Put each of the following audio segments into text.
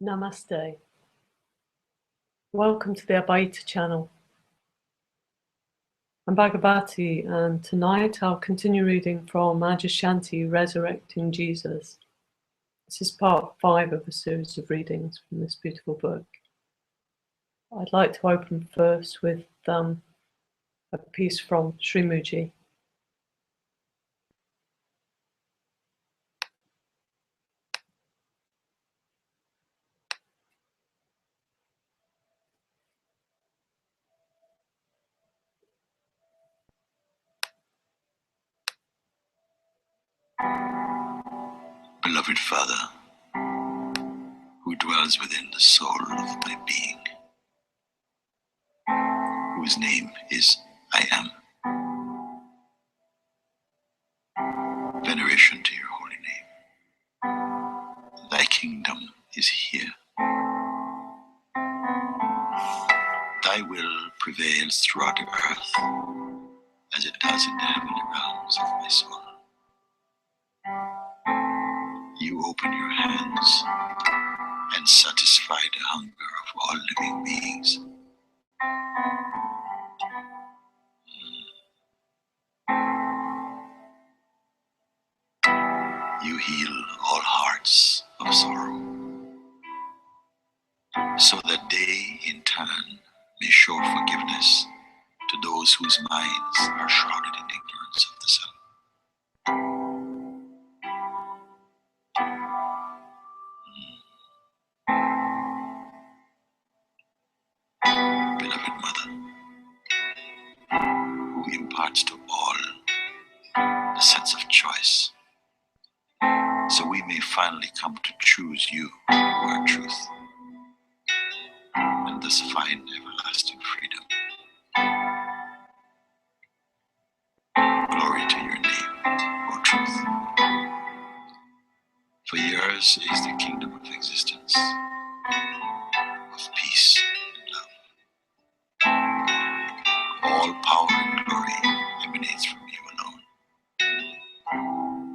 Namaste. Welcome to the Advaita channel. I'm Bhagavati, and tonight I'll continue reading from Adyashanti, Resurrecting Jesus. This is part 5 of a series of readings from this beautiful book. I'd like to open first with a piece from Srimuji. Beloved Father, who dwells within the soul of my being, whose name is I Am. Veneration to your holy name. Thy kingdom is here. Thy will prevails throughout the earth, as it does in the heavenly realms of my soul. You open your hands and satisfy the hunger of all living beings. You heal all hearts of sorrow, so that they in turn may show forgiveness to those whose minds are shrouded in ignorance of the self. Beloved Mother, who imparts to all the sense of choice, so we may finally come to choose you, who are truth, and thus find everlasting freedom. Glory to your name, O truth. For yours is the kingdom of existence, of peace and love. All power and glory emanates from you alone,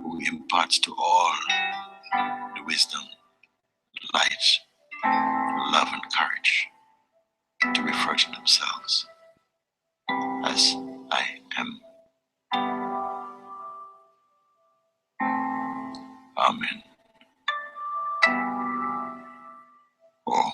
who imparts to all the wisdom, light, love, and courage to refer to themselves as I am. Amen. Oh.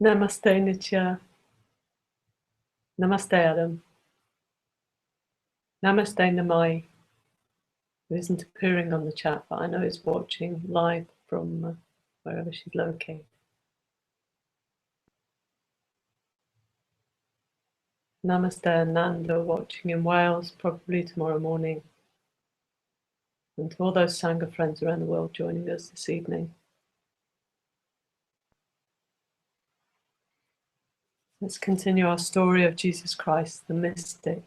Namaste, Nitya. Namaste, Adam. Namaste, Namai, who isn't appearing on the chat, but I know is watching live from wherever she's located. Namaste, Ananda, watching in Wales, probably tomorrow morning. And to all those Sangha friends around the world joining us this evening. Let's continue our story of Jesus Christ, the mystic.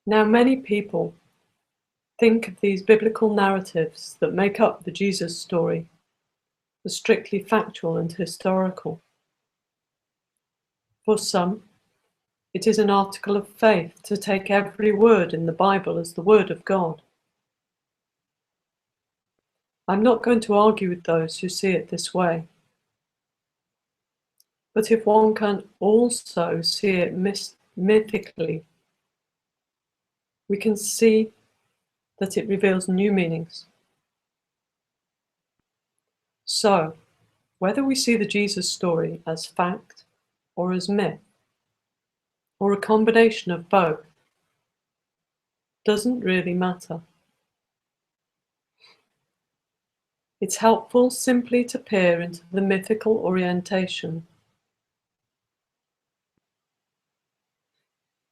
Now, many people think of these biblical narratives that make up the Jesus story as strictly factual and historical. For some, it is an article of faith to take every word in the Bible as the word of God. I'm not going to argue with those who see it this way. But if one can also see it mythically, we can see that it reveals new meanings. So, whether we see the Jesus story as fact or as myth, or a combination of both, doesn't really matter. It's helpful simply to peer into the mythical orientation,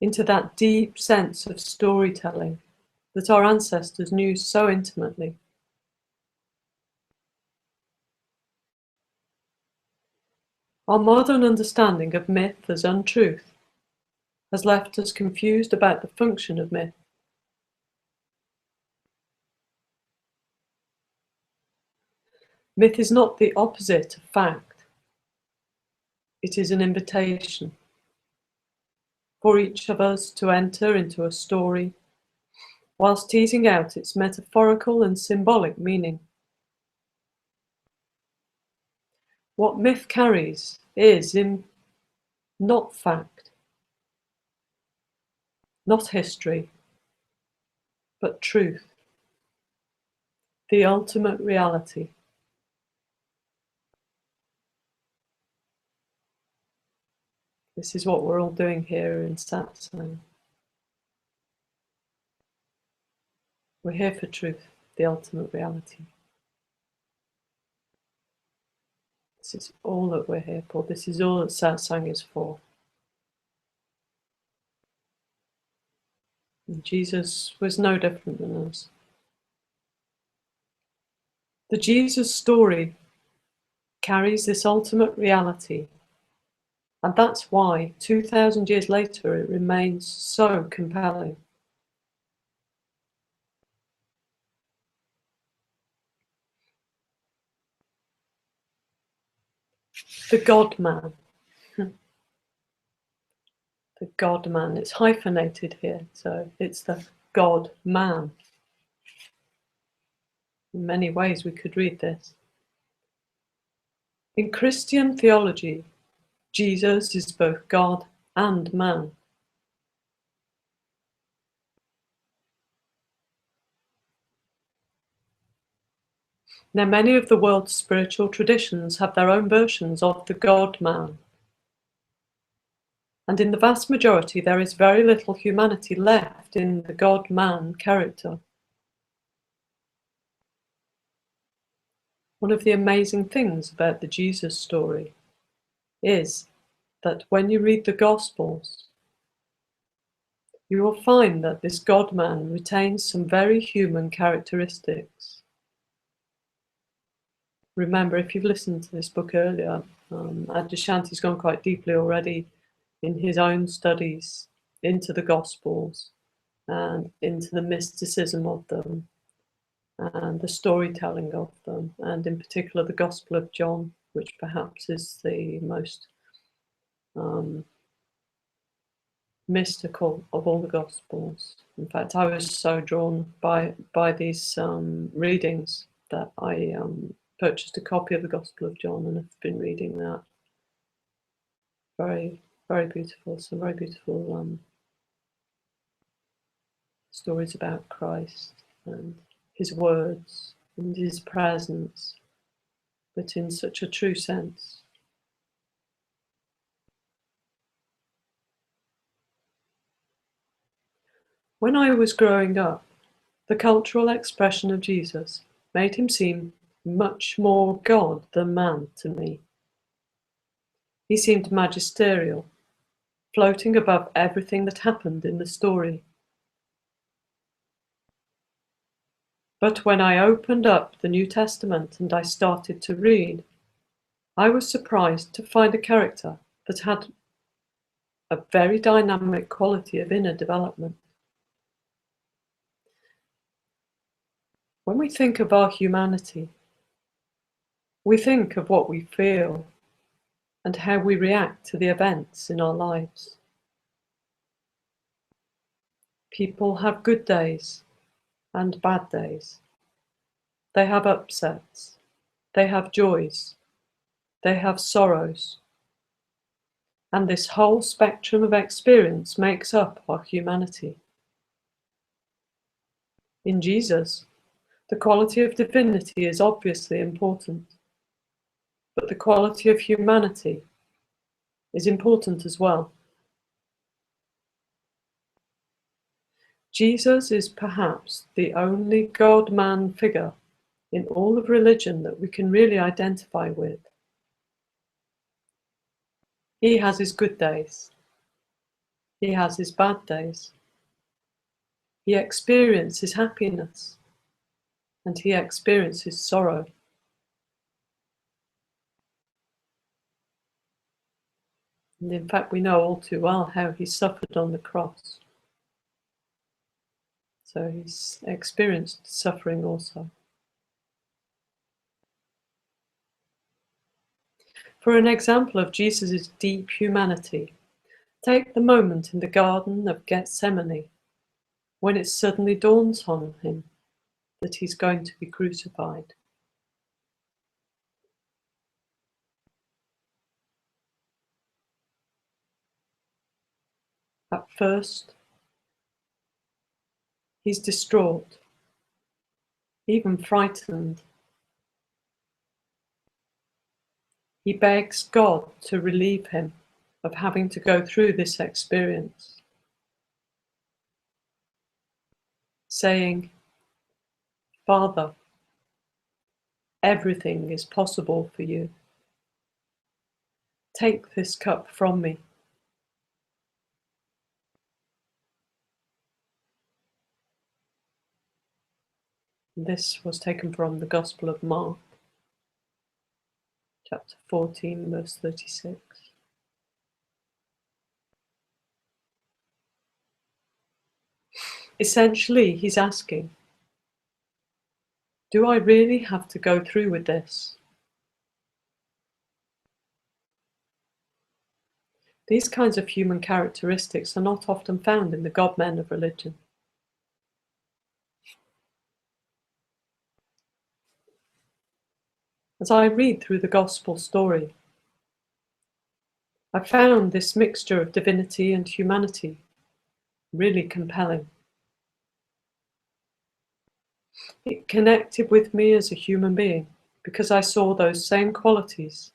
into that deep sense of storytelling that our ancestors knew so intimately. Our modern understanding of myth as untruth has left us confused about the function of myth. Myth is not the opposite of fact. It is an invitation for each of us to enter into a story whilst teasing out its metaphorical and symbolic meaning. What myth carries is not fact, not history, but truth, the ultimate reality. This is what we're all doing here in satsang. We're here for truth, the ultimate reality. This is all that we're here for. This is all that satsang is for. And Jesus was no different than us. The Jesus story carries this ultimate reality, and that's why 2,000 years later it remains so compelling. The God-man. The God-man. It's hyphenated here, so it's the God-man. In many ways we could read this. In Christian theology, Jesus is both God and man. Now, many of the world's spiritual traditions have their own versions of the God-man. And in the vast majority, there is very little humanity left in the God-man character. One of the amazing things about the Jesus story is that when you read the Gospels, you will find that this God-man retains some very human characteristics. Remember, if you've listened to this book earlier, Adyashanti's gone quite deeply already in his own studies into the Gospels and into the mysticism of them and the storytelling of them, and in particular the Gospel of John, which perhaps is the most mystical of all the Gospels. In fact, I was so drawn by these readings that I purchased a copy of the Gospel of John and have been reading that. Very, very beautiful. Some very beautiful stories about Christ and his words and his presence, but in such a true sense. When I was growing up, the cultural expression of Jesus made him seem much more God than man to me. He seemed magisterial, floating above everything that happened in the story. But when I opened up the New Testament and I started to read, I was surprised to find a character that had a very dynamic quality of inner development. When we think of our humanity, we think of what we feel and how we react to the events in our lives. People have good days and bad days. They have upsets. They have joys. They have sorrows. And this whole spectrum of experience makes up our humanity. In Jesus, the quality of divinity is obviously important, but the quality of humanity is important as well. Jesus is perhaps the only God-man figure in all of religion that we can really identify with. He has his good days. He has his bad days. He experiences happiness, and he experiences sorrow. And in fact, we know all too well how he suffered on the cross. So he's experienced suffering also. For an example of Jesus' deep humanity, take the moment in the Garden of Gethsemane when it suddenly dawns on him that he's going to be crucified. At first, he's distraught, even frightened. He begs God to relieve him of having to go through this experience, saying, "Father, everything is possible for you. Take this cup from me." This was taken from the Gospel of Mark, chapter 14, verse 36. Essentially, he's asking, do I really have to go through with this? These kinds of human characteristics are not often found in the God-men of religion. As I read through the Gospel story, I found this mixture of divinity and humanity really compelling. It connected with me as a human being because I saw those same qualities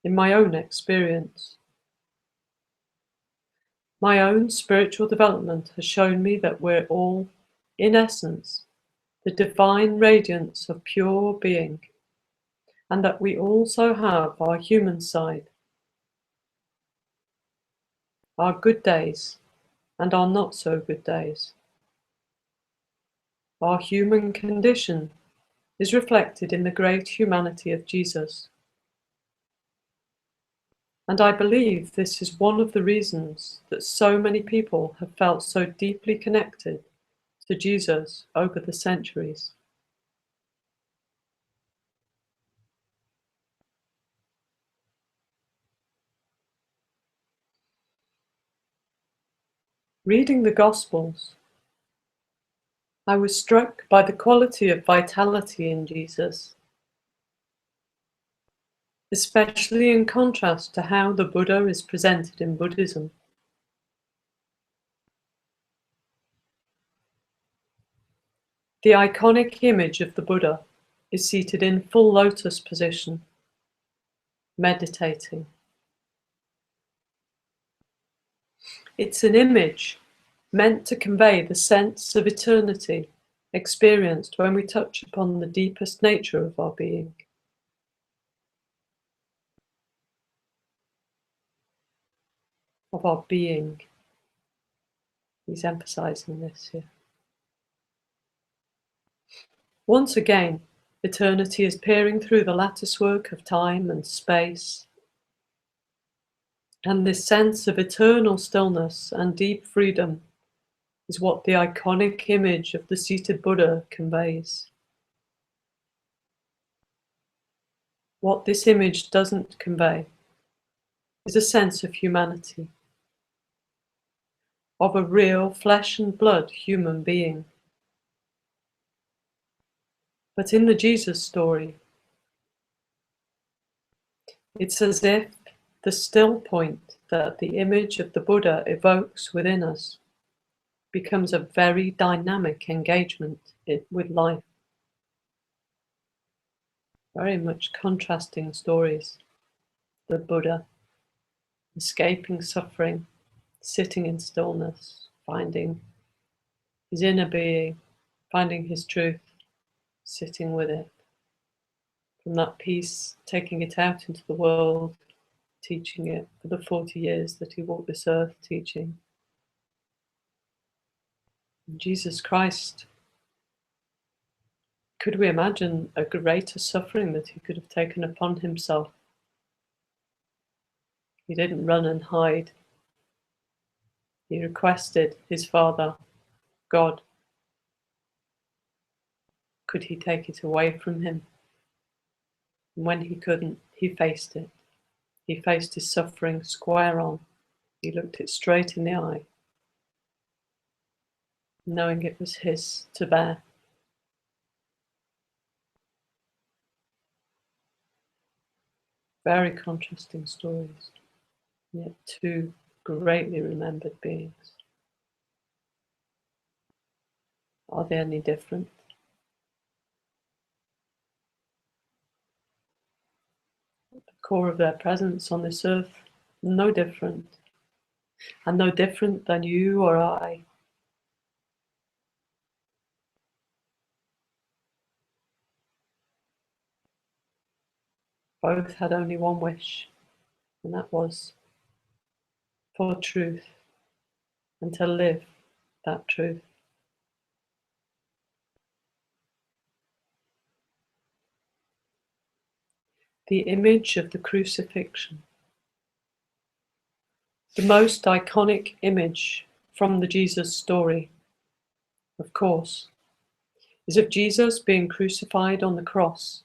in my own experience. My own spiritual development has shown me that we're all, in essence, the divine radiance of pure being, and that we also have our human side, our good days and our not so good days. Our human condition is reflected in the great humanity of Jesus. And I believe this is one of the reasons that so many people have felt so deeply connected to Jesus over the centuries. Reading the Gospels, I was struck by the quality of vitality in Jesus, especially in contrast to how the Buddha is presented in Buddhism. The iconic image of the Buddha is seated in full lotus position, meditating. It's an image meant to convey the sense of eternity experienced when we touch upon the deepest nature of our being. Of our being. He's emphasizing this here. Once again, eternity is peering through the latticework of time and space, and this sense of eternal stillness and deep freedom is what the iconic image of the seated Buddha conveys. What this image doesn't convey is a sense of humanity, of a real flesh and blood human being. But in the Jesus story, it's as if the still point that the image of the Buddha evokes within us becomes a very dynamic engagement with life. Very much contrasting stories. The Buddha, escaping suffering, sitting in stillness, finding his inner being, finding his truth, sitting with it. From that peace, taking it out into the world, teaching it for the 40 years that he walked this earth teaching. And Jesus Christ, could we imagine a greater suffering that he could have taken upon himself? He didn't run and hide. He requested his Father, God, could he take it away from him? And when he couldn't, he faced it. He faced his suffering square on. He looked it straight in the eye, knowing it was his to bear. Very contrasting stories, yet two greatly remembered beings. Are they any different? At the core of their presence on this earth, no different, and no different than you or I. Both had only one wish, and that was for truth, and to live that truth. The image of the crucifixion, the most iconic image from the Jesus story, of course, is of Jesus being crucified on the cross.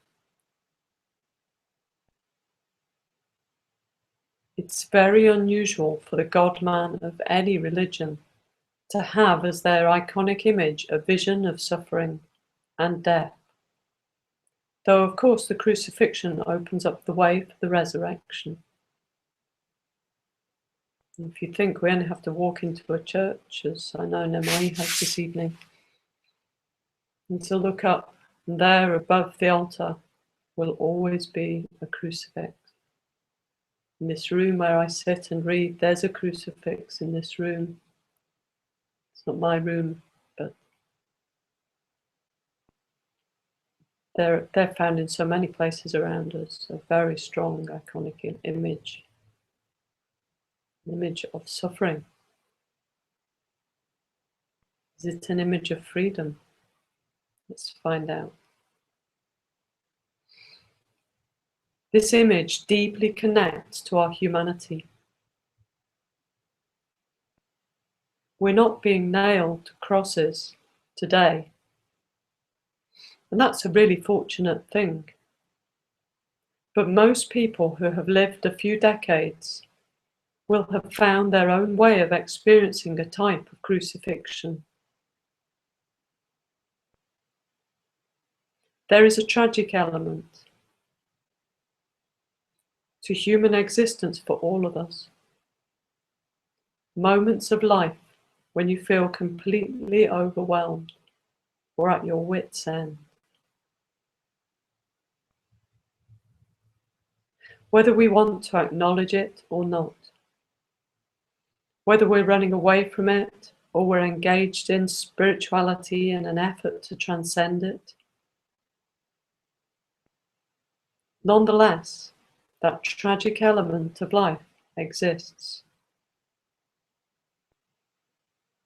It's very unusual for the God-man of any religion to have as their iconic image a vision of suffering and death. Though, of course, the crucifixion opens up the way for the resurrection. If you think we only have to walk into a church, as I know Nemai has this evening, and to look up, and there above the altar will always be a crucifix. In this room where I sit and read, there's a crucifix in this room. It's not my room, but they're found in so many places around us. A very strong, iconic image. An image of suffering. Is it an image of freedom? Let's find out. This image deeply connects to our humanity. We're not being nailed to crosses today. And that's a really fortunate thing. But most people who have lived a few decades will have found their own way of experiencing a type of crucifixion. There is a tragic element to human existence for all of us. Moments of life when you feel completely overwhelmed or at your wit's end. Whether we want to acknowledge it or not, whether we're running away from it or we're engaged in spirituality in an effort to transcend it, nonetheless, that tragic element of life exists.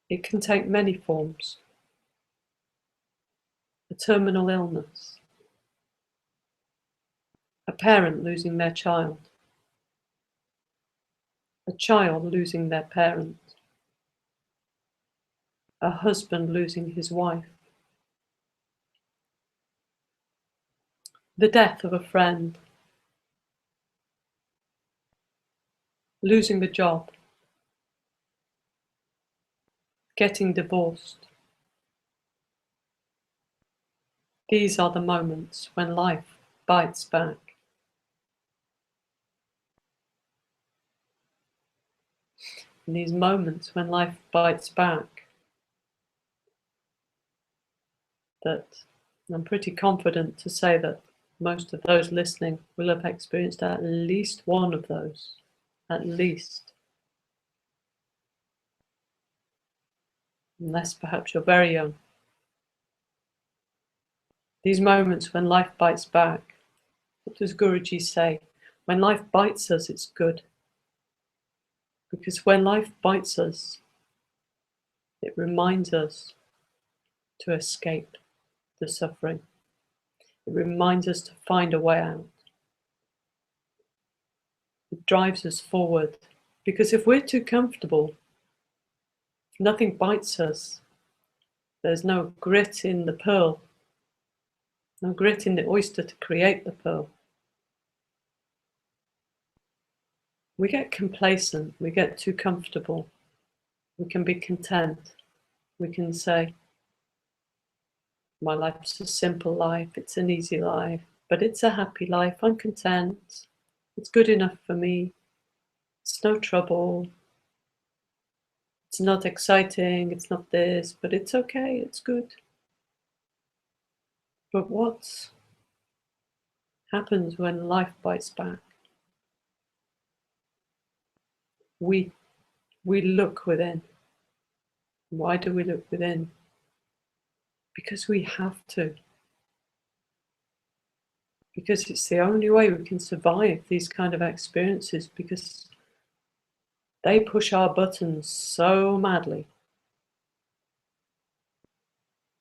It can take many forms. A terminal illness, a parent losing their child, a child losing their parent, a husband losing his wife, the death of a friend, losing the job, getting divorced. These are the moments when life bites back. In these moments when life bites back, that I'm pretty confident to say that most of those listening will have experienced at least one of those, at least. Unless perhaps you're very young. These moments when life bites back, what does Guruji say? When life bites us, it's good. Because when life bites us, it reminds us to escape the suffering. It reminds us to find a way out. It drives us forward. Because if we're too comfortable, nothing bites us. There's no grit in the pearl, no grit in the oyster to create the pearl. We get complacent, we get too comfortable. We can be content. We can say, my life's a simple life, it's an easy life, but it's a happy life, I'm content, it's good enough for me, it's no trouble, it's not exciting, it's not this, but it's okay, it's good. But what happens when life bites back? We look within. Why do we look within? Because we have to. Because it's the only way we can survive these kind of experiences, because they push our buttons so madly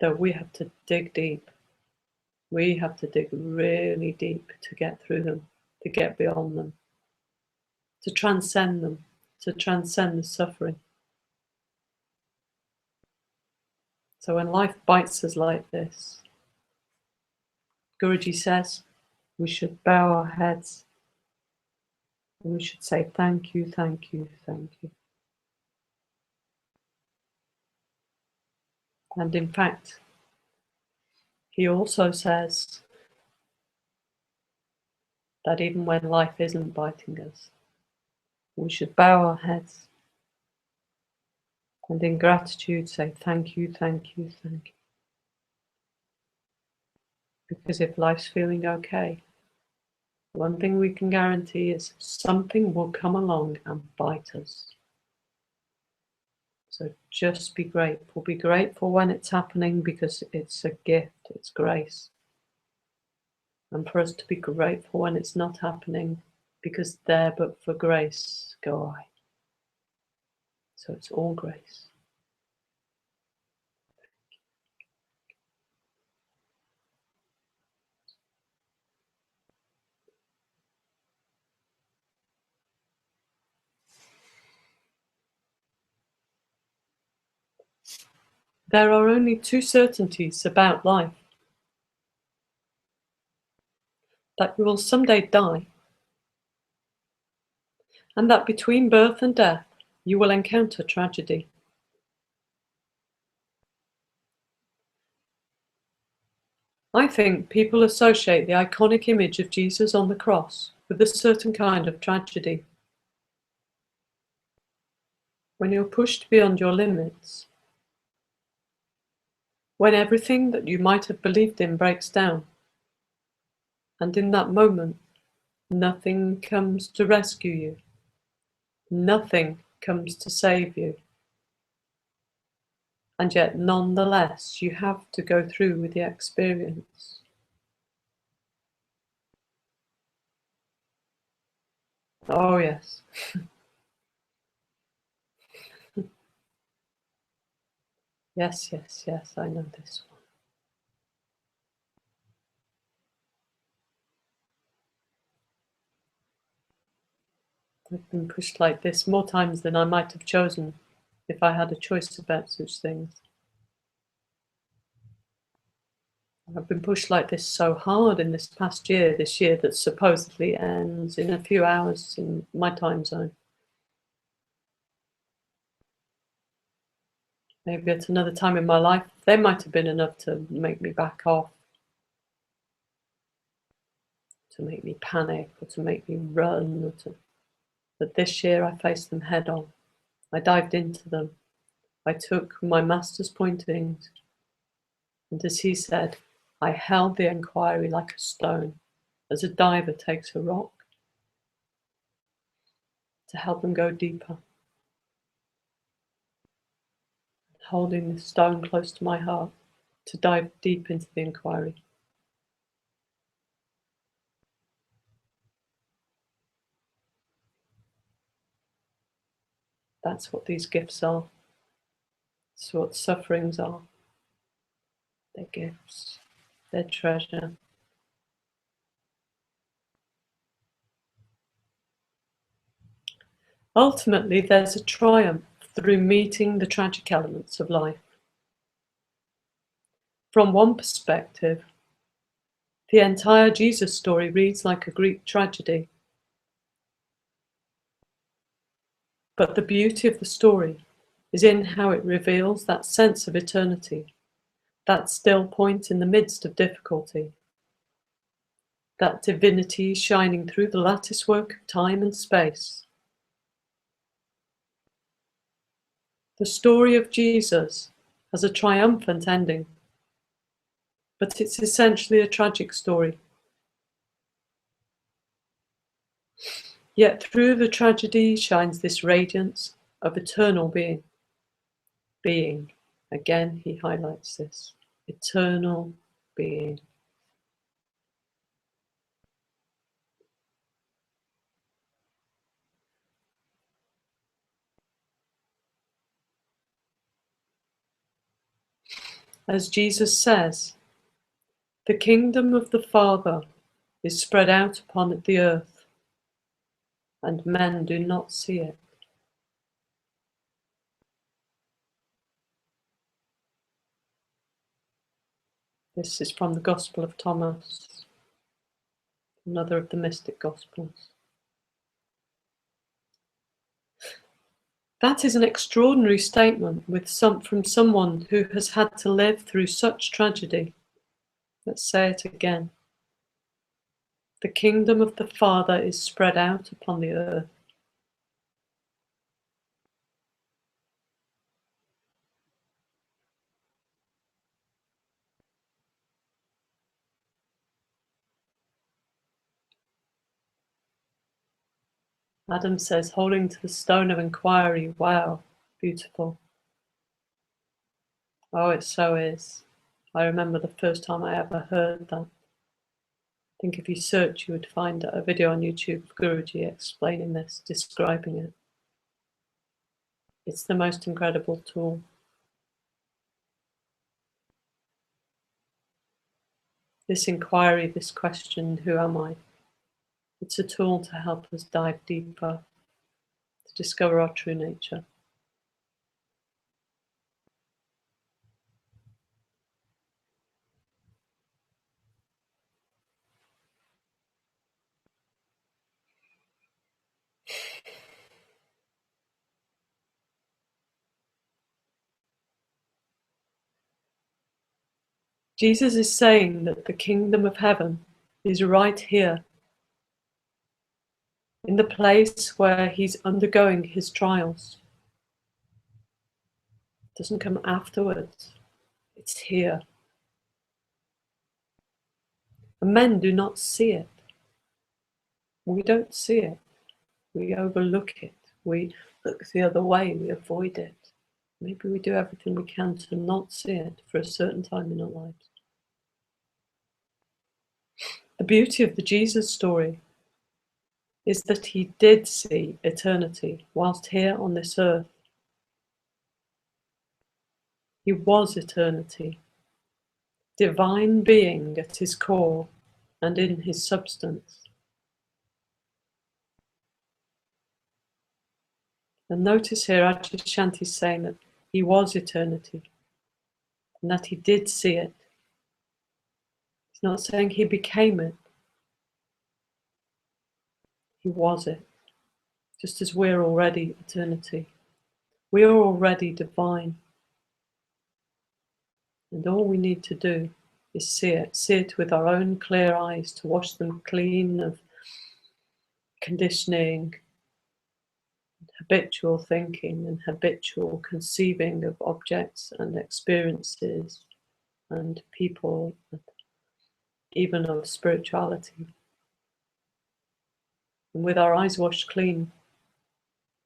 that we have to dig deep. We have to dig really deep to get through them, to get beyond them, to transcend them, to transcend the suffering. So when life bites us like this, Guruji says, we should bow our heads and we should say, thank you, thank you, thank you. And in fact, he also says that even when life isn't biting us, we should bow our heads and in gratitude say, thank you, thank you, thank you. Because if life's feeling okay, one thing we can guarantee is something will come along and bite us. So just be grateful. Be grateful when it's happening, because it's a gift, it's grace. And for us to be grateful when it's not happening, because there but for grace go I. So it's all grace. There are only two certainties about life: that you will someday die, and that between birth and death you will encounter tragedy. I think people associate the iconic image of Jesus on the cross with a certain kind of tragedy. When you're pushed beyond your limits, when everything that you might have believed in breaks down, and in that moment, nothing comes to rescue you, nothing comes to save you, and yet nonetheless you have to go through with the experience. Oh yes. Yes, yes, yes, I know this one. I've been pushed like this more times than I might have chosen if I had a choice about such things. I've been pushed like this so hard in this past year, this year that supposedly ends in a few hours in my time zone. Maybe at another time in my life, they might have been enough to make me back off, to make me panic, or to make me run, But this year I faced them head on. I dived into them. I took my master's pointings And as he said, I held the inquiry like a stone, as a diver takes a rock, to help them go deeper. Holding the stone close to my heart, to dive deep into the inquiry. That's what these gifts are. That's what sufferings are. They're gifts. They're treasure. Ultimately, there's a triumph through meeting the tragic elements of life. From one perspective, the entire Jesus story reads like a Greek tragedy. But the beauty of the story is in how it reveals that sense of eternity, that still point in the midst of difficulty, that divinity shining through the lattice work of time and space. The story of Jesus has a triumphant ending, but it's essentially a tragic story. Yet through the tragedy shines this radiance of eternal being. Being, again he highlights this, eternal being. As Jesus says, the kingdom of the Father is spread out upon the earth, and men do not see it. This is from the Gospel of Thomas, another of the mystic Gospels. That is an extraordinary statement from someone who has had to live through such tragedy. Let's say it again. The kingdom of the Father is spread out upon the earth. Adam says, holding to the stone of inquiry, wow, beautiful. Oh, it so is. I remember the first time I ever heard that. I think if you search, you would find a video on YouTube of Guruji explaining this, describing it. It's the most incredible tool. This inquiry, this question, who am I? It's a tool to help us dive deeper, to discover our true nature. Jesus is saying that the kingdom of heaven is right here, in the place where he's undergoing his trials. It doesn't come afterwards, it's here. And men do not see it. We don't see it. We overlook it. We look the other way. We avoid it. Maybe we do everything we can to not see it for a certain time in our lives. The beauty of the Jesus story is that he did see eternity whilst here on this earth. He was eternity, divine being at his core and in his substance. And notice here Adyashanti is saying that he was eternity and that he did see it. He's not saying he became it. He was it, just as we're already eternity. We are already divine. And all we need to do is see it with our own clear eyes, to wash them clean of conditioning, habitual thinking and habitual conceiving of objects and experiences and people, even of spirituality. And with our eyes washed clean,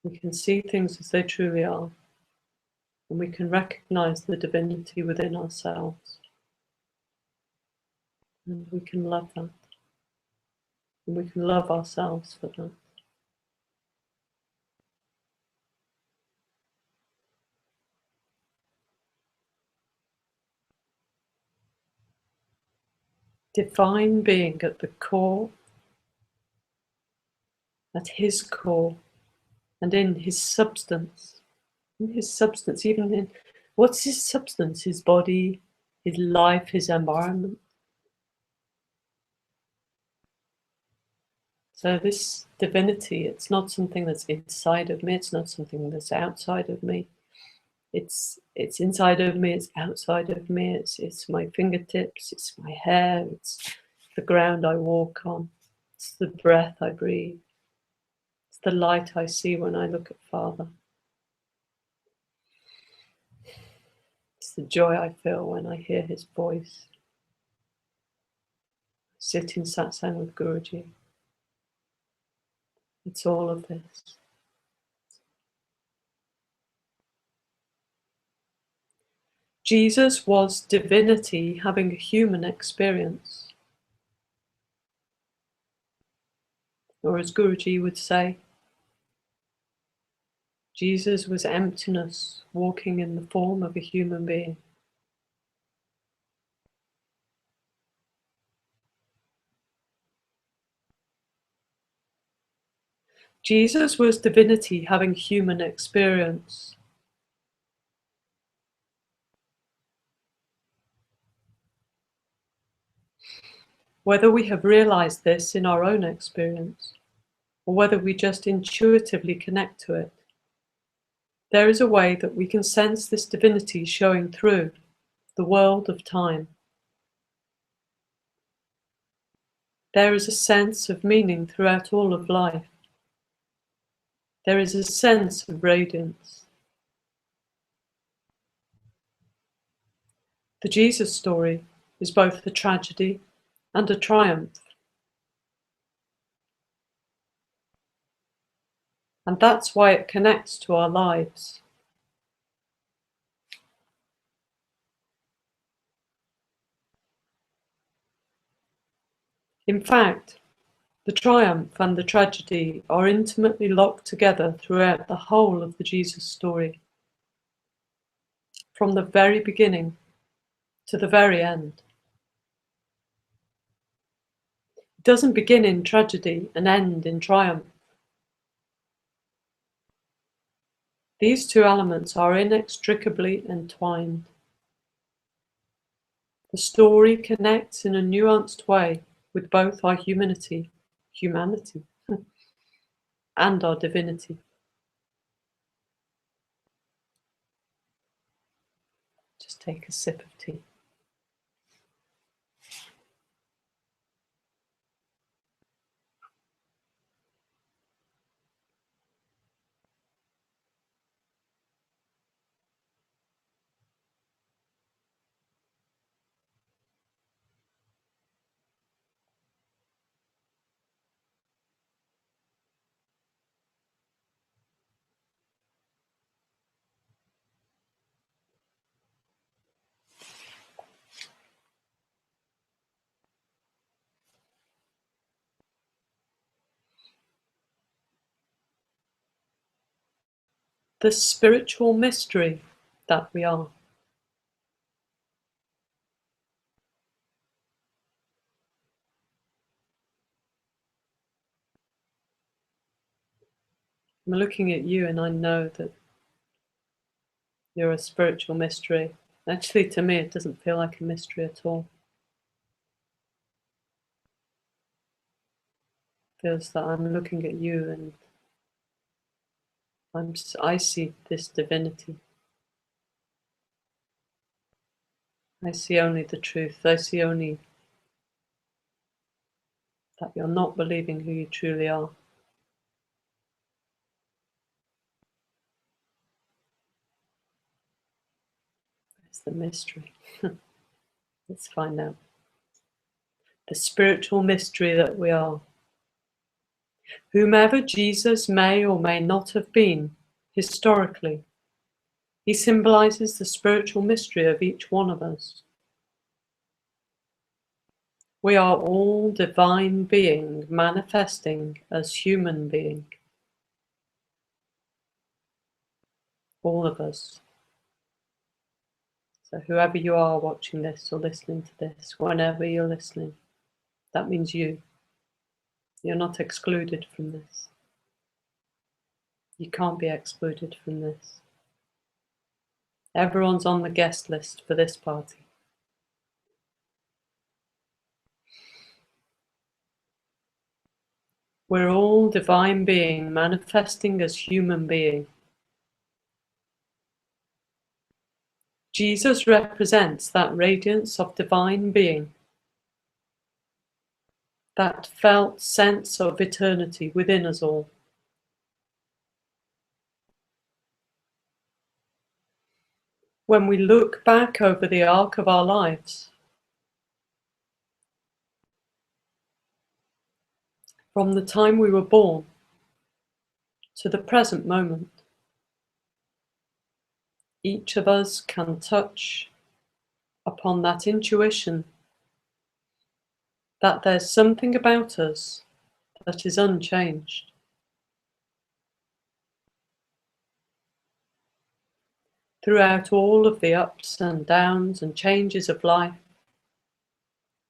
we can see things as they truly are, and we can recognize the divinity within ourselves, and we can love that, and we can love ourselves for that. Divine being at the core, at his core, and in his substance. In his substance, even in what's his substance? His body, his life, his environment. So this divinity, it's not something that's inside of me, it's not something that's outside of me. It's inside of me, it's outside of me, it's my fingertips, it's my hair, it's the ground I walk on, it's the breath I breathe, it's the light I see when I look at Father. It's the joy I feel when I hear his voice. Sit in satsang with Guruji. It's all of this. Jesus was divinity having a human experience. Or as Guruji would say, Jesus was emptiness walking in the form of a human being. Jesus was divinity having human experience. Whether we have realized this in our own experience, or whether we just intuitively connect to it, there is a way that we can sense this divinity showing through the world of time. There is a sense of meaning throughout all of life. There is a sense of radiance. The Jesus story is both a tragedy and a triumph. And that's why it connects to our lives. In fact, the triumph and the tragedy are intimately locked together throughout the whole of the Jesus story, from the very beginning to the very end. It doesn't begin in tragedy and end in triumph. These two elements are inextricably entwined. The story connects in a nuanced way with both our humanity, and our divinity. Just take a sip of tea. The spiritual mystery that we are. I'm looking at you and I know that you're a spiritual mystery. Actually, to me, it doesn't feel like a mystery at all. It feels that I'm looking at you and I see this divinity. I see only the truth. I see only that you're not believing who you truly are. It's the mystery. Let's find out. The spiritual mystery that we are. Whomever Jesus may or may not have been, historically, he symbolizes the spiritual mystery of each one of us. We are all divine being manifesting as human being. All of us. So whoever you are watching this or listening to this, whenever you're listening, that means you. You're not excluded from this. You can't be excluded from this. Everyone's on the guest list for this party. We're all divine being manifesting as human being. Jesus represents that radiance of divine being, that felt sense of eternity within us all. When we look back over the arc of our lives, from the time we were born to the present moment, each of us can touch upon that intuition that there's something about us that is unchanged. Throughout all of the ups and downs and changes of life,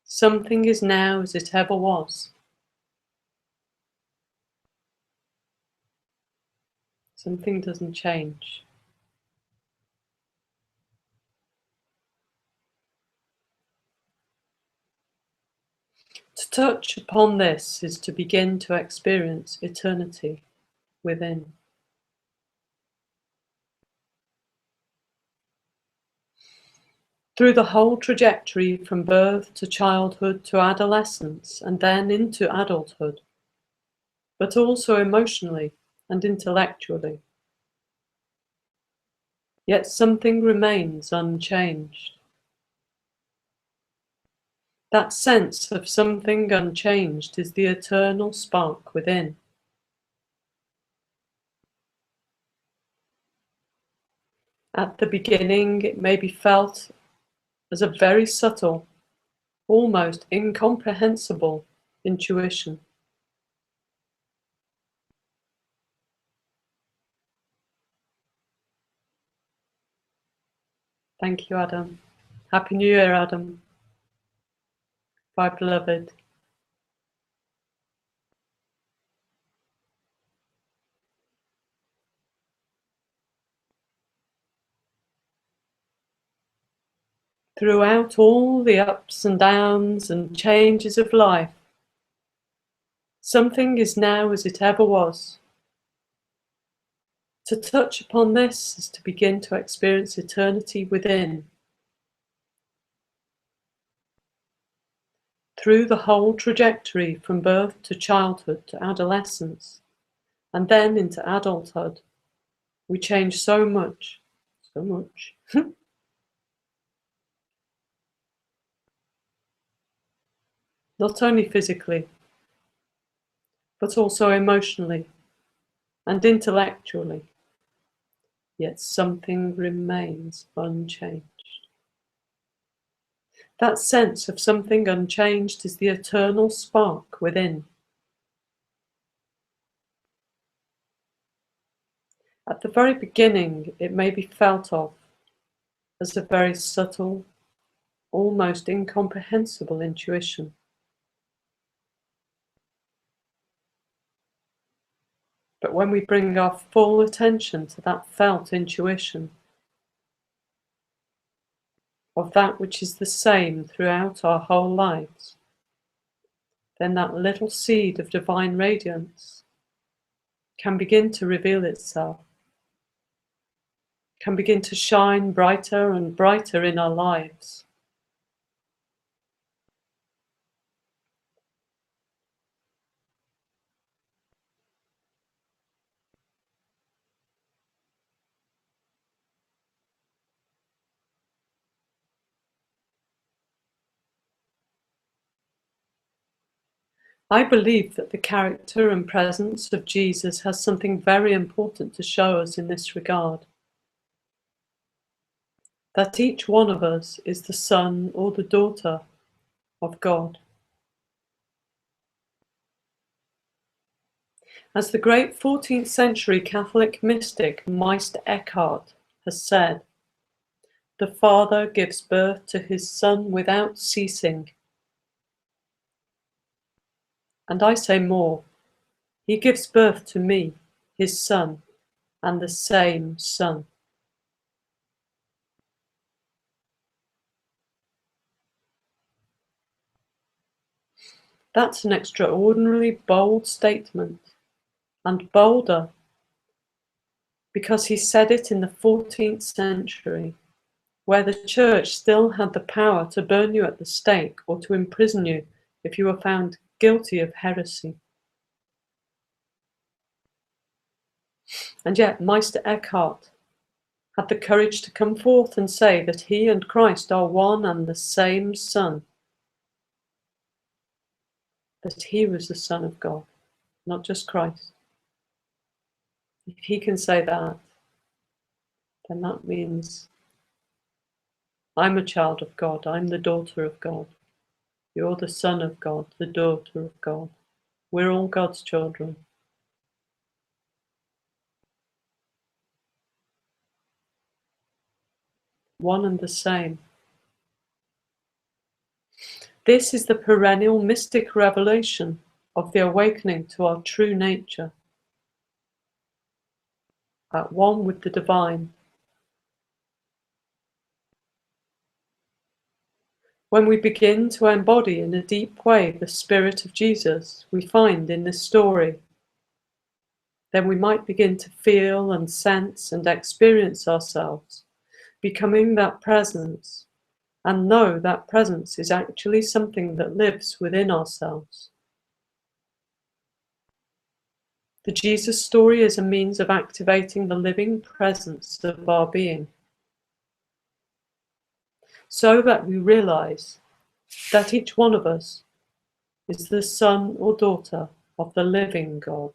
something is now as it ever was. Something doesn't change. To touch upon this is to begin to experience eternity within. Through the whole trajectory from birth to childhood to adolescence and then into adulthood, but also emotionally and intellectually. Yet something remains unchanged. That sense of something unchanged is the eternal spark within. At the beginning, it may be felt as a very subtle, almost incomprehensible intuition. Thank you, Adam. Happy New Year, Adam. Bye, beloved. Throughout all the ups and downs and changes of life, something is now as it ever was. To touch upon this is to begin to experience eternity within. Through the whole trajectory from birth to childhood to adolescence, and then into adulthood, we change so much. Not only physically, but also emotionally and intellectually. Yet something remains unchanged. That sense of something unchanged is the eternal spark within. At the very beginning, it may be felt of as a very subtle, almost incomprehensible intuition. But when we bring our full attention to that felt intuition, of that which is the same throughout our whole lives, then that little seed of divine radiance can begin to reveal itself, can begin to shine brighter and brighter in our lives. I believe that the character and presence of Jesus has something very important to show us in this regard. That each one of us is the son or the daughter of God. As the great 14th century Catholic mystic Meister Eckhart has said, the Father gives birth to his Son without ceasing. And I say more, he gives birth to me, his Son, and the same Son. That's an extraordinarily bold statement, and bolder because he said it in the 14th century, where the church still had the power to burn you at the stake or to imprison you if you were found guilty of heresy. And yet Meister Eckhart had the courage to come forth and say that he and Christ are one and the same Son, that he was the Son of God, not just Christ. If he can say that, then that means I'm a child of God, I'm the daughter of God, you're the son of God, the daughter of God. We're all God's children. One and the same. This is the perennial mystic revelation of the awakening to our true nature, at one with the divine. When we begin to embody in a deep way the spirit of Jesus we find in this story, then we might begin to feel and sense and experience ourselves becoming that presence, and know that presence is actually something that lives within ourselves. The Jesus story is a means of activating the living presence of our being, so that we realize that each one of us is the son or daughter of the living God.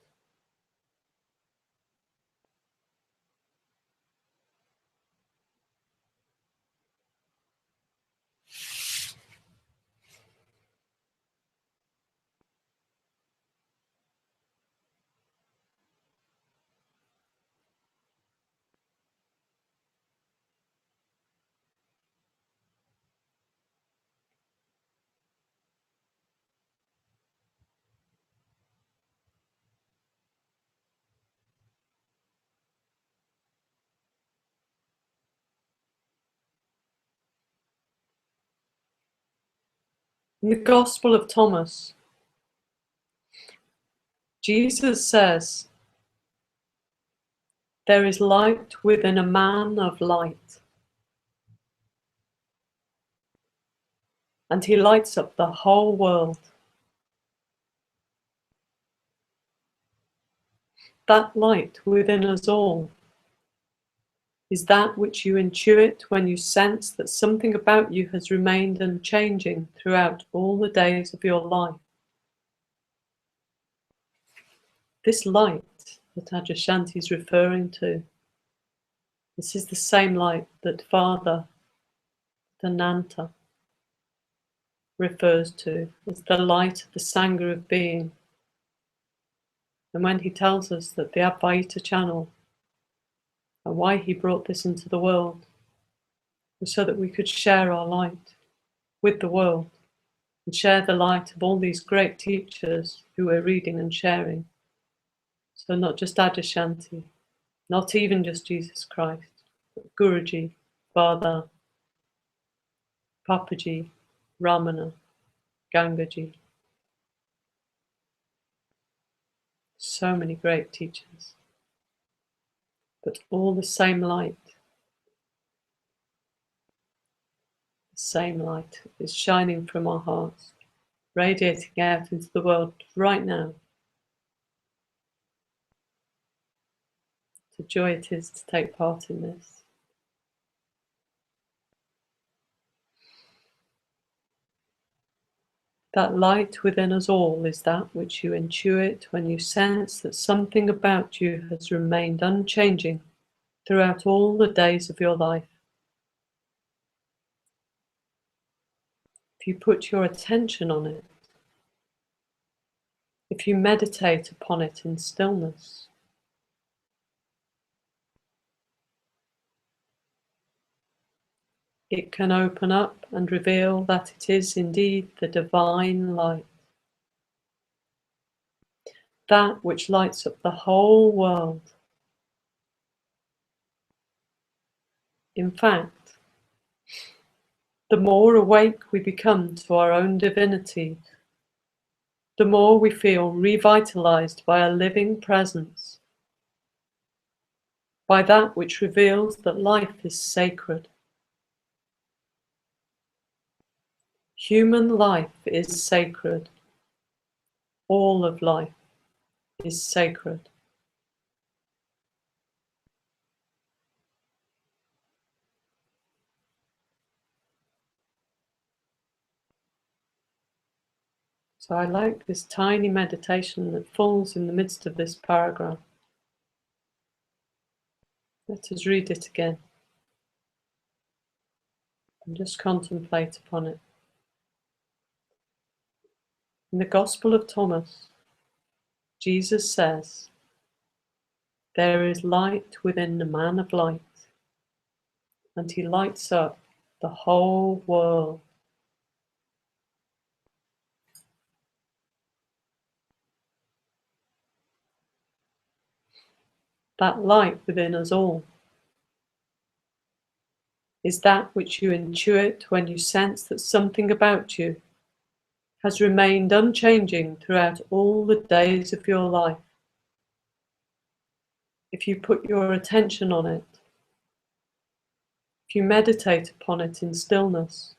In the Gospel of Thomas, Jesus says, "There is light within a man of light, and he lights up the whole world." That light within us all is that which you intuit when you sense that something about you has remained unchanging throughout all the days of your life. This light that Adyashanti is referring to, this is the same light that Father Advaita refers to as the light of the Sangha of being. And when he tells us that the Advaita channel and why he brought this into the world was so that we could share our light with the world and share the light of all these great teachers who we're reading and sharing. So not just Adyashanti, not even just Jesus Christ, but Guruji, Father, Papaji, Ramana, Gangaji. So many great teachers, but all the same light. The same light is shining from our hearts, radiating out into the world right now. It's a joy it is to take part in this. That light within us all is that which you intuit when you sense that something about you has remained unchanging throughout all the days of your life. If you put your attention on it, if you meditate upon it in stillness, it can open up and reveal that it is indeed the divine light, that which lights up the whole world. In fact, the more awake we become to our own divinity, the more we feel revitalized by a living presence, by that which reveals that life is sacred. Human life is sacred. All of life is sacred. So I like this tiny meditation that falls in the midst of this paragraph. Let us read it again and just contemplate upon it. In the Gospel of Thomas, Jesus says, "There is light within the man of light, and he lights up the whole world." That light within us all is that which you intuit when you sense that something about you has remained unchanging throughout all the days of your life. If you put your attention on it, if you meditate upon it in stillness,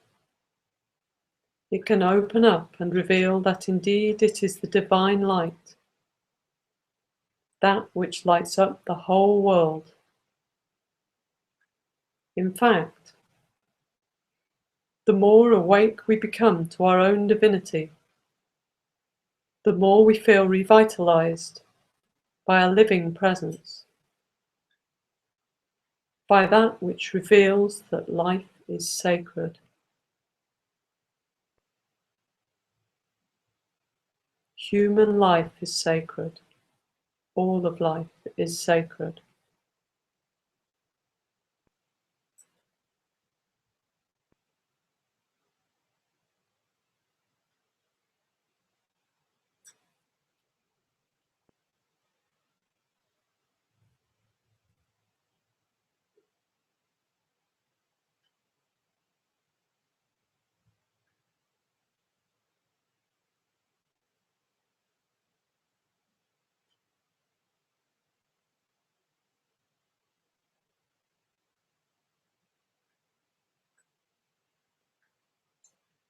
it can open up and reveal that indeed it is the divine light, that which lights up the whole world. In fact, the more awake we become to our own divinity, the more we feel revitalized by a living presence, by that which reveals that life is sacred. Human life is sacred. All of life is sacred.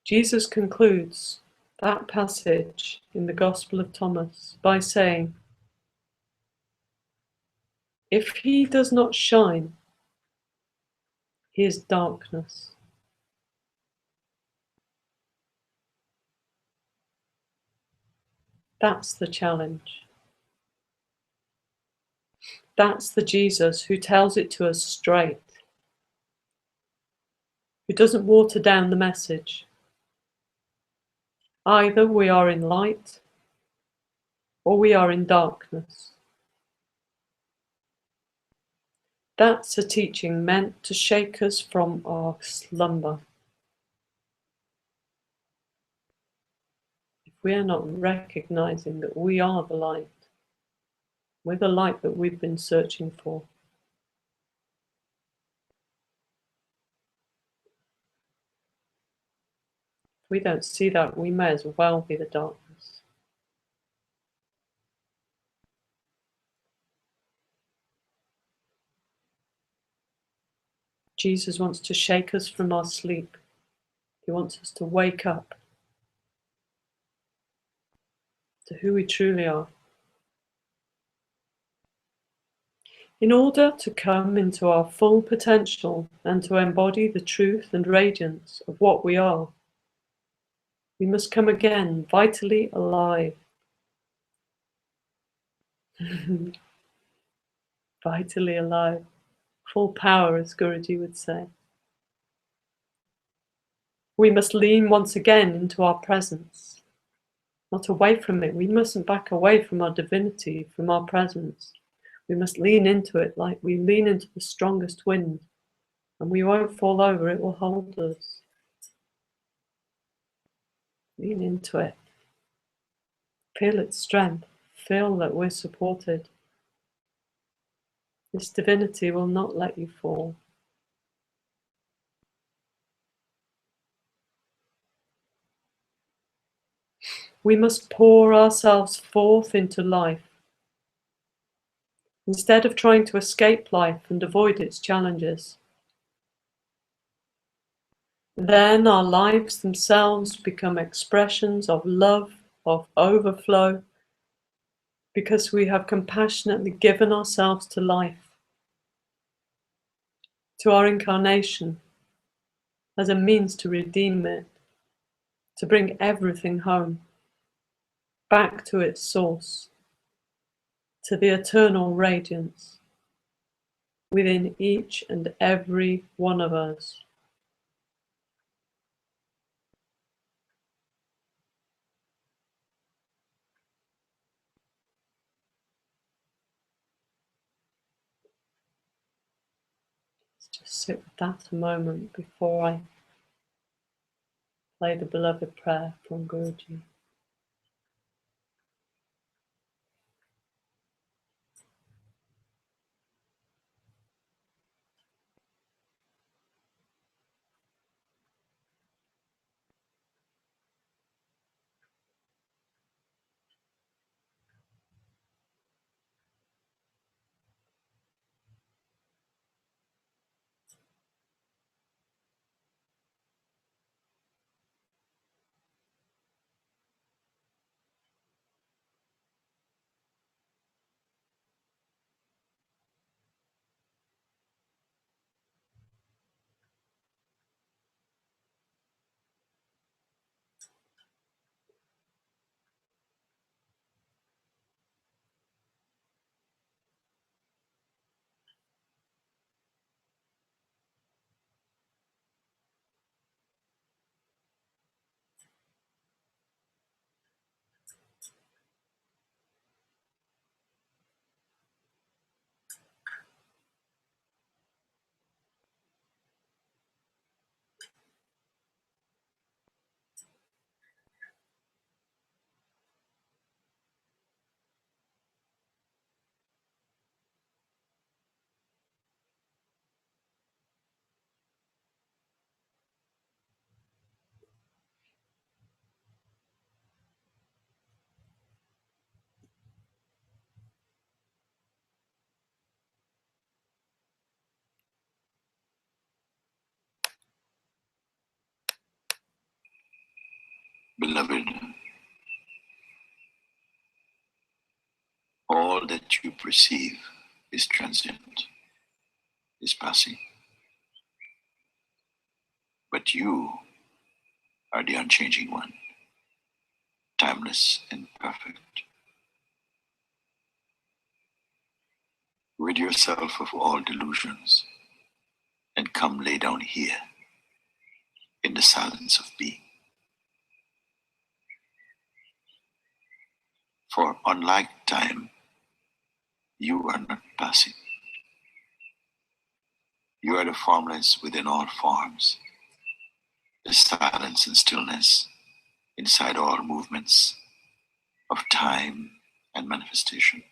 Jesus concludes that passage in the Gospel of Thomas by saying, "If he does not shine, he is darkness." That's the challenge. That's the Jesus who tells it to us straight, who doesn't water down the message. Either we are in light or we are in darkness. That's a teaching meant to shake us from our slumber. If we are not recognizing that we are the light, we're the light that we've been searching for. If we don't see that, we may as well be the darkness. Jesus wants to shake us from our sleep. He wants us to wake up to who we truly are. In order to come into our full potential and to embody the truth and radiance of what we are, We must come again, vitally alive. Vitally alive, full power, as Guruji would say. We must lean once again into our presence, not away from it. We mustn't back away from our divinity, from our presence. We must lean into it like we lean into the strongest wind, and we won't fall over, it will hold us. Lean into it. Feel its strength. Feel that we're supported. This divinity will not let you fall. We must pour ourselves forth into life. Instead of trying to escape life and avoid its challenges. Then our lives themselves become expressions of love, of overflow, because we have compassionately given ourselves to life, to our incarnation, as a means to redeem it, to bring everything home, back to its source, to the eternal radiance within each and every one of us. Let's just sit with that a moment before I play the beloved prayer from Guruji. Beloved, all that you perceive is transient, is passing. But you are the unchanging one, timeless and perfect. Rid yourself of all delusions and come lay down here in the silence of being. For unlike time, you are not passing. You are the formless within all forms, the silence and stillness inside all movements of time and manifestation.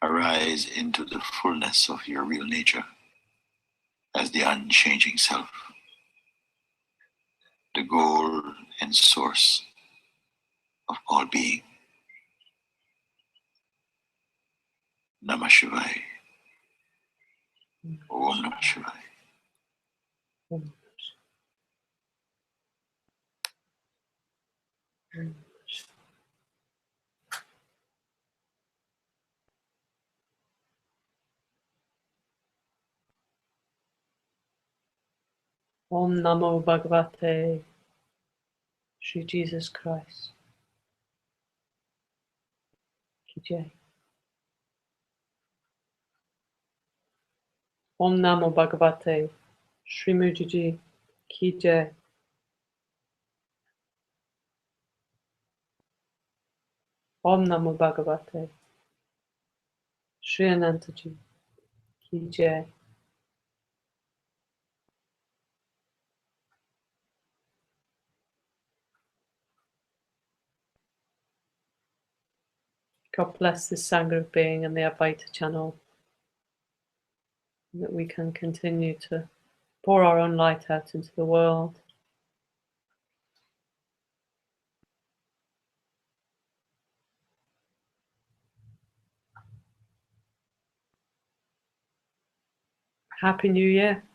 Arise into the fullness of your real nature as the unchanging self, the goal and source of all being. Namah Shivaya. Om Namah Shivaya. Om Namo Bhagavate. Shri Jesus Christ. Ki Jai. Om Namo Bhagavate. Shri Mujiji. Ki Jai. Om Namo Bhagavate. Shri Anantaji. Ki Jai. God bless this Sangha of Being and the Advaita channel, that we can continue to pour our own light out into the world. Happy New Year.